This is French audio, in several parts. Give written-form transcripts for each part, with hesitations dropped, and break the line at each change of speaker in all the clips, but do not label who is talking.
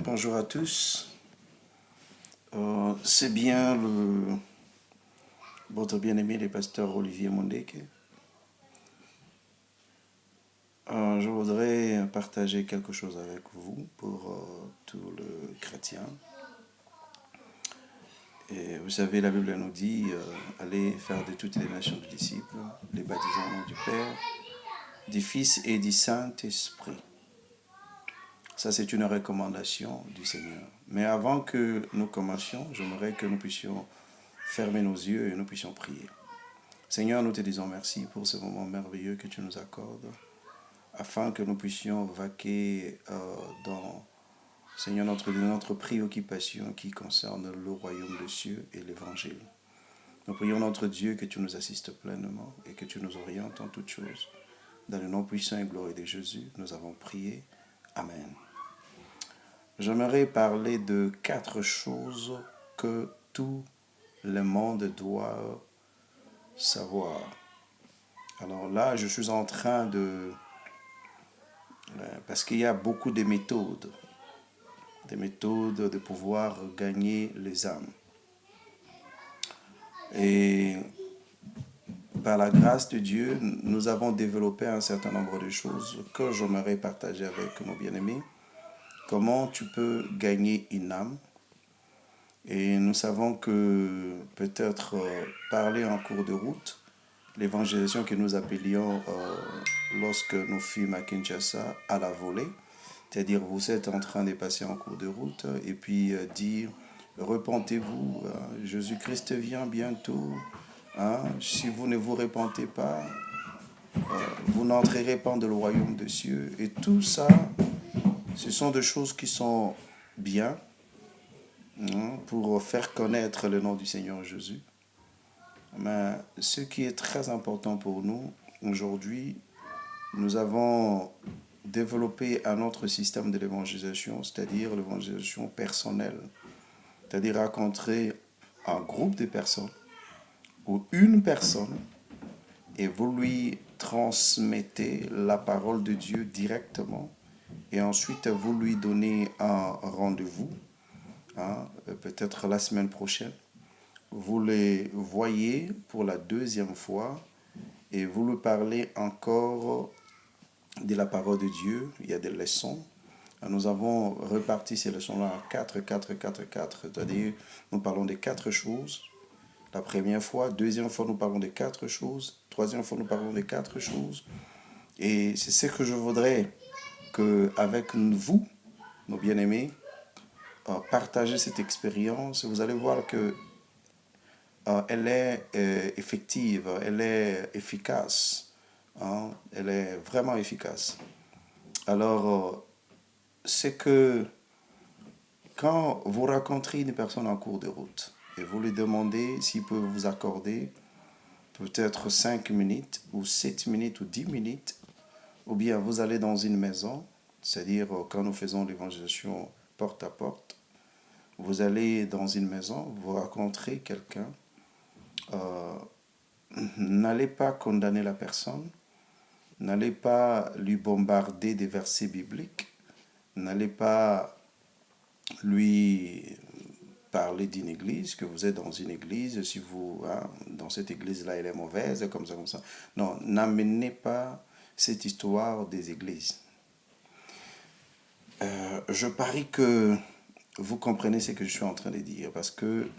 Bonjour à tous. C'est bien votre bien-aimé, le pasteur Olivier Mondeke. Je voudrais partager quelque chose avec vous pour tous les chrétiens. Et vous savez, la Bible nous dit allez faire de toutes les nations de disciples, les baptisant au nom du Père, du Fils et du Saint-Esprit. Ça, c'est une recommandation du Seigneur. Mais avant que nous commencions, j'aimerais que nous puissions fermer nos yeux et nous puissions prier. Seigneur, nous te disons merci pour ce moment merveilleux que tu nous accordes, afin que nous puissions vaquer dans, Seigneur, notre préoccupation qui concerne le royaume des cieux et l'évangile. Nous prions notre Dieu que tu nous assistes pleinement et que tu nous orientes en toutes choses. Dans le nom puissant et glorieux de Jésus, nous avons prié. Amen. J'aimerais parler de 4 choses que tout le monde doit savoir. Alors là, je suis en train de... Parce qu'il y a beaucoup de méthodes de pouvoir gagner les âmes. Et par la grâce de Dieu, nous avons développé un certain nombre de choses que j'aimerais partager avec nos bien-aimés. Comment tu peux gagner une âme? Et nous savons que peut-être parler en cours de route, l'évangélisation que nous appelions lorsque nous fûmes à Kinshasa à la volée, c'est-à-dire vous êtes en train de passer en cours de route et puis dire repentez-vous, Jésus-Christ vient bientôt, si vous ne vous repentez pas, vous n'entrerez pas dans le royaume des cieux. Et tout ça, ce sont des choses qui sont bien pour faire connaître le nom du Seigneur Jésus. Mais ce qui est très important pour nous aujourd'hui, nous avons développé un autre système de l'évangélisation, c'est-à-dire l'évangélisation personnelle. C'est-à-dire rencontrer un groupe de personnes ou une personne et vous lui transmettez la parole de Dieu directement et ensuite vous lui donnez un rendez-vous, peut-être la semaine prochaine. Vous les voyez pour la 2e fois et vous lui parlez encore de la parole de Dieu. Il y a des leçons. Nous avons reparti ces leçons-là en 4, c'est-à-dire nous parlons de 4 choses. La première fois, 2e fois, nous parlons de 4 choses. 3e fois, nous parlons de 4 choses. Et c'est ce que je voudrais qu'avec vous, nos bien-aimés, partager cette expérience. Vous allez voir que elle est effective, elle est efficace. Elle est vraiment efficace. Alors, c'est que quand vous rencontrez une personne en cours de route et vous lui demandez s'il peut vous accorder peut-être 5 minutes ou 7 minutes ou 10 minutes, ou bien vous allez dans une maison, c'est-à-dire quand nous faisons l'évangélisation porte à porte, vous allez dans une maison, vous rencontrez quelqu'un, n'allez pas condamner la personne, n'allez pas lui bombarder des versets bibliques, n'allez pas lui parler d'une église, que vous êtes dans une église, si vous, dans cette église-là, elle est mauvaise, comme ça, comme ça. Non, n'amenez pas cette histoire des églises. Je parie que vous comprenez ce que je suis en train de dire, parce que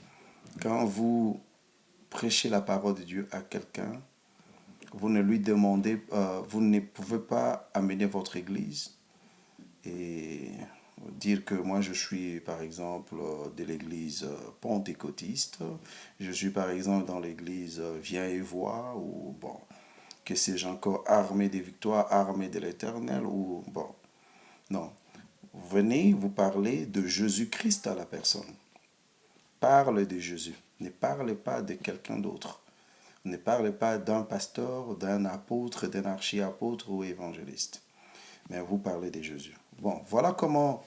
quand vous prêchez la parole de Dieu à quelqu'un, vous ne lui demandez, vous ne pouvez pas amener votre église et dire que moi je suis par exemple de l'église pentecôtiste, je suis par exemple dans l'église Viens et Vois, ou bon, que sais-je encore, armé des victoires, armé de l'éternel, ou bon, non. Venez vous parler de Jésus-Christ à la personne. Parle de Jésus. Ne parlez pas de quelqu'un d'autre. Ne parlez pas d'un pasteur, d'un apôtre, d'un archi-apôtre ou évangéliste. Mais vous parlez de Jésus. Bon, voilà comment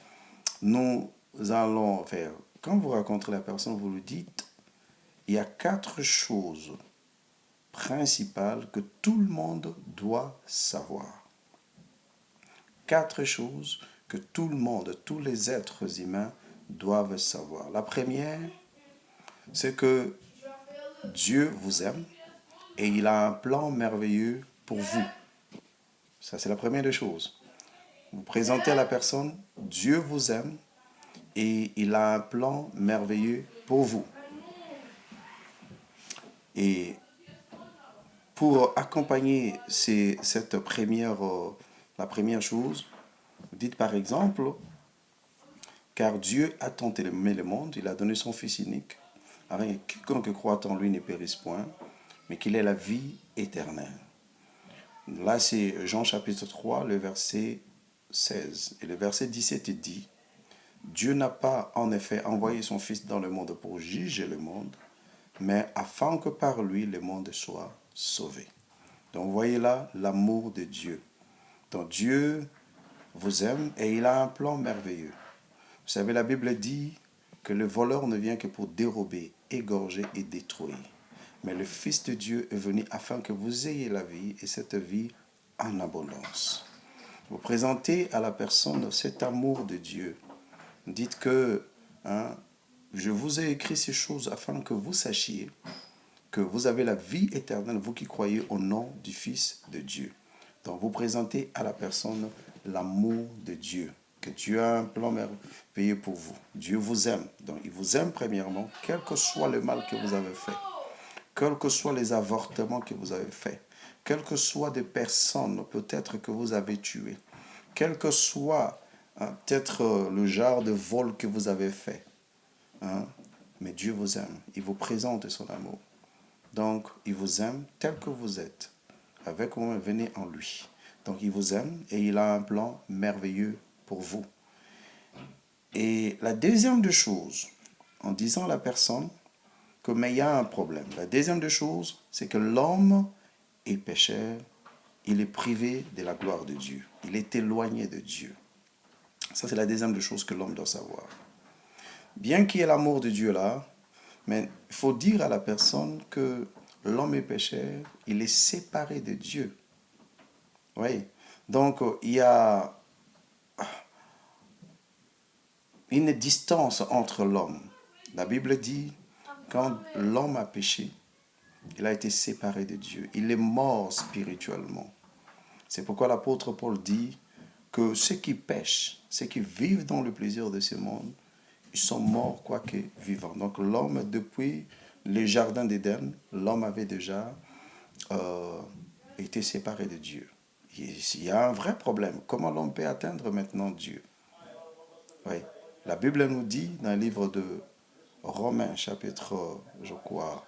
nous allons faire. Quand vous rencontrez la personne, vous lui dites, il y a 4 choses principales que tout le monde doit savoir. 4 choses que tout le monde, tous les êtres humains doivent savoir. La première, c'est que Dieu vous aime et il a un plan merveilleux pour vous. Ça, c'est la première des choses. Vous présentez à la personne, Dieu vous aime et il a un plan merveilleux pour vous. Et pour accompagner la première chose, dites par exemple, car Dieu a tant aimé le monde, il a donné son Fils unique, afin que quiconque croit en lui ne périsse point, mais qu'il ait la vie éternelle. Là, c'est Jean chapitre 3, le verset 16. Et le verset 17 dit, Dieu n'a pas en effet envoyé son Fils dans le monde pour juger le monde, mais afin que par lui le monde soit sauvé. Donc, vous voyez là l'amour de Dieu. Donc, Dieu vous aime et il a un plan merveilleux. Vous savez, la Bible dit que le voleur ne vient que pour dérober, égorger et détruire. Mais le Fils de Dieu est venu afin que vous ayez la vie et cette vie en abondance. Vous présentez à la personne cet amour de Dieu. Dites que je vous ai écrit ces choses afin que vous sachiez que vous avez la vie éternelle, vous qui croyez au nom du Fils de Dieu. Donc vous présentez à la personne l'amour de Dieu, que Dieu a un plan merveilleux pour vous. Dieu vous aime. Donc il vous aime premièrement, quel que soit le mal que vous avez fait, quels que soient les avortements que vous avez faits, quelles que soient des personnes peut-être que vous avez tuées, quel que soit peut-être le genre de vol que vous avez fait. Mais Dieu vous aime. Il vous présente son amour. Donc, il vous aime tel que vous êtes. Avec vous, venez en lui. Donc, il vous aime et il a un plan merveilleux pour vous. Et la deuxième des choses, en disant à la personne que mais il y a un problème. La deuxième des choses, c'est que l'homme est pécheur, il est privé de la gloire de Dieu. Il est éloigné de Dieu. Ça, c'est la deuxième des choses que l'homme doit savoir. Bien qu'il y ait l'amour de Dieu là, mais il faut dire à la personne que l'homme est pécheur, il est séparé de Dieu. Oui. Donc, il y a une distance entre l'homme. La Bible dit, quand l'homme a péché, il a été séparé de Dieu. Il est mort spirituellement. C'est pourquoi l'apôtre Paul dit que ceux qui pêchent, ceux qui vivent dans le plaisir de ce monde, ils sont morts quoique vivants. Donc l'homme, depuis le jardin d'Éden, l'homme avait déjà été séparé de Dieu. Il y a un vrai problème. Comment l'homme peut atteindre maintenant Dieu? Oui. La Bible nous dit dans le livre de Romains, chapitre, je crois,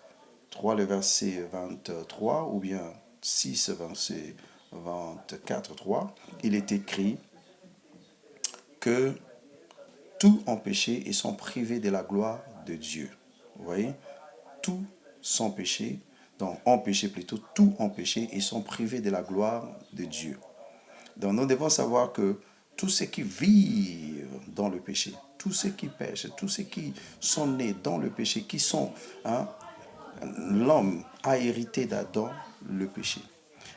3, le verset 23, ou bien 6, verset 24, 3, il est écrit que tous ont péché et sont privés de la gloire de Dieu. Vous voyez? Tous sont péchés, donc ont péché plutôt, tous ont péché et sont privés de la gloire de Dieu. Donc nous devons savoir que tous ceux qui vivent dans le péché, tous ceux qui pêchent, tous ceux qui sont nés dans le péché, qui sont... l'homme a hérité d'Adam le péché.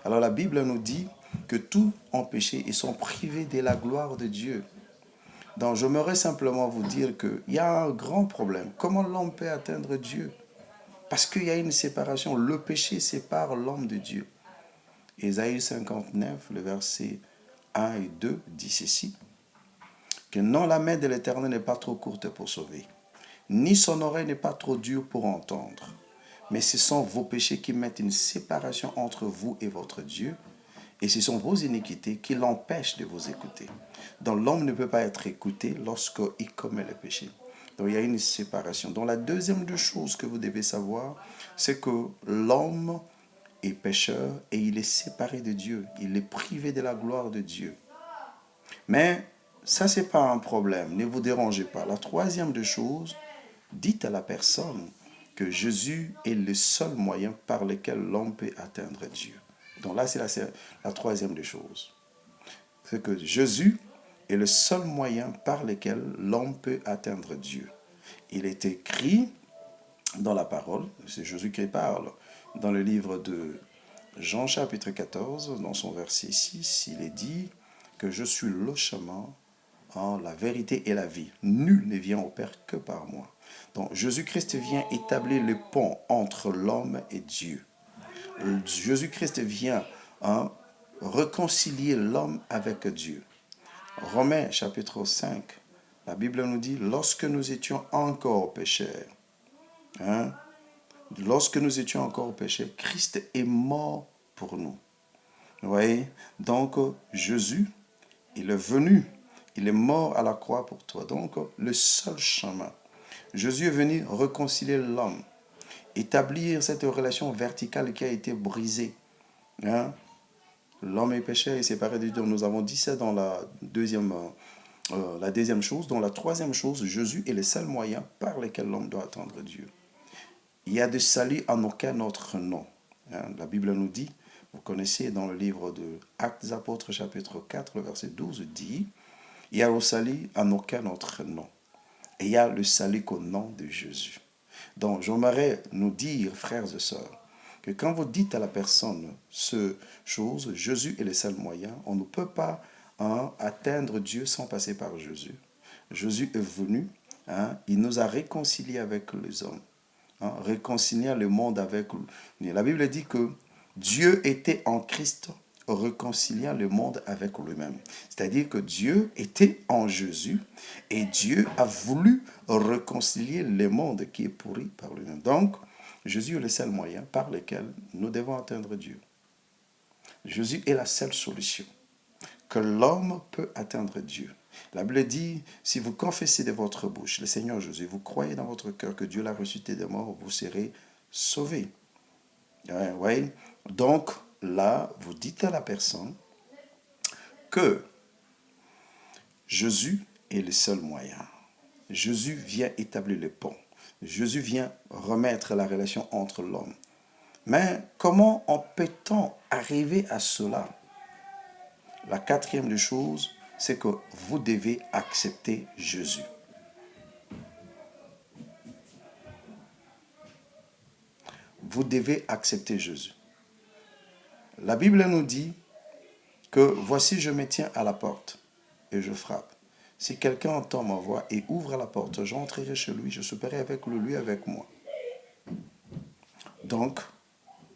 Alors la Bible nous dit que tous ont péché et sont privés de la gloire de Dieu. Donc j'aimerais simplement vous dire qu'il y a un grand problème. Comment l'homme peut atteindre Dieu? Parce qu'il y a une séparation. Le péché sépare l'homme de Dieu. Ésaïe 59, le verset 1 et 2 dit ceci, que non, la main de l'Éternel n'est pas trop courte pour sauver, ni son oreille n'est pas trop dure pour entendre. Mais ce sont vos péchés qui mettent une séparation entre vous et votre Dieu, et ce sont vos iniquités qui l'empêchent de vous écouter. Donc l'homme ne peut pas être écouté lorsqu'il commet le péché. Donc il y a une séparation. Donc la deuxième des choses que vous devez savoir, c'est que l'homme est pécheur et il est séparé de Dieu. Il est privé de la gloire de Dieu. Mais ça, ce n'est pas un problème. Ne vous dérangez pas. La troisième des choses, dites à la personne que Jésus est le seul moyen par lequel l'homme peut atteindre Dieu. Donc là, c'est la troisième des choses. C'est que Jésus est le seul moyen par lequel l'homme peut atteindre Dieu. Il est écrit dans la parole, c'est Jésus qui parle, dans le livre de Jean chapitre 14, dans son verset 6, il est dit que je suis le chemin, la vérité et la vie. Nul ne vient au Père que par moi. Donc Jésus-Christ vient établir le pont entre l'homme et Dieu. Jésus-Christ vient réconcilier l'homme avec Dieu. Romains chapitre 5, la Bible nous dit, lorsque nous étions encore pécheurs, lorsque nous étions encore pécheurs, Christ est mort pour nous. Vous voyez? Donc Jésus, il est venu, il est mort à la croix pour toi. Donc le seul chemin, Jésus est venu réconcilier l'homme, établir cette relation verticale qui a été brisée. L'homme est pécheur et séparé de Dieu. Nous avons dit ça dans la deuxième chose. Dans la troisième chose, Jésus est le seul moyen par lequel l'homme doit attendre Dieu. Il y a de salut en aucun autre nom. La Bible nous dit, vous connaissez dans le livre de Actes des Apôtres, chapitre 4, verset 12, dit, il y a le salut en aucun autre nom. Et il y a le salut qu'au nom de Jésus. Donc, j'aimerais nous dire, frères et sœurs, que quand vous dites à la personne ce chose, Jésus est le seul moyen, on ne peut pas atteindre Dieu sans passer par Jésus. Jésus est venu, il nous a réconciliés avec les hommes, réconcilier le monde avec lui. La Bible dit que Dieu était en Christ, réconciliant le monde avec lui-même. C'est-à-dire que Dieu était en Jésus et Dieu a voulu réconcilier le monde qui est pourri par lui-même. Donc, Jésus est le seul moyen par lequel nous devons atteindre Dieu. Jésus est la seule solution que l'homme peut atteindre Dieu. La Bible dit, si vous confessez de votre bouche le Seigneur Jésus, vous croyez dans votre cœur que Dieu l'a ressuscité des morts, vous serez sauvés. Ouais. Donc, là, vous dites à la personne que Jésus est le seul moyen. Jésus vient établir le pont. Jésus vient remettre la relation entre l'homme. Mais comment peut-on arriver à cela? La quatrième des choses, c'est que vous devez accepter Jésus. Vous devez accepter Jésus. La Bible nous dit que voici je me tiens à la porte et je frappe. Si quelqu'un entend ma voix et ouvre la porte, j'entrerai chez lui, je souperai avec lui, lui avec moi. Donc,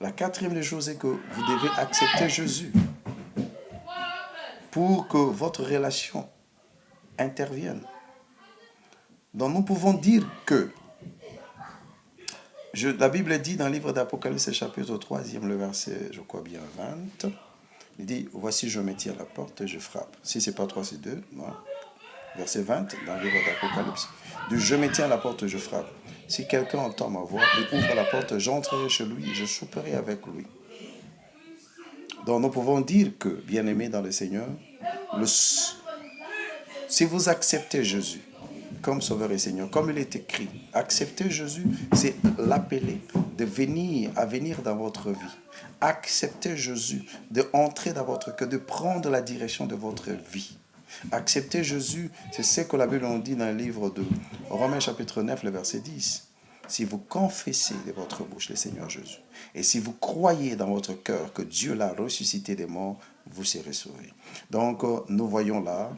la quatrième des choses est que vous devez accepter Jésus pour que votre relation intervienne. Donc, nous pouvons dire que la Bible dit dans le livre d'Apocalypse, chapitre 3, le verset, je crois bien 20, il dit, voici je me tiens à la porte et je frappe. Si ce n'est pas 3, c'est 2, non. Verset 20, dans le livre d'Apocalypse. Je me tiens à la porte et je frappe. Si quelqu'un entend ma voix et ouvre la porte, j'entrerai chez lui et je souperai avec lui. Donc nous pouvons dire que, bien-aimés dans le Seigneur, si vous acceptez Jésus comme Sauveur et Seigneur, comme il est écrit, accepter Jésus, c'est l'appeler, à venir dans votre vie. Accepter Jésus, d'entrer dans votre cœur, de prendre la direction de votre vie. Accepter Jésus, c'est ce que la Bible nous dit dans le livre de Romains chapitre 9, le verset 10. Si vous confessez de votre bouche le Seigneur Jésus, et si vous croyez dans votre cœur que Dieu l'a ressuscité des morts, vous serez sauvés. Donc, nous voyons là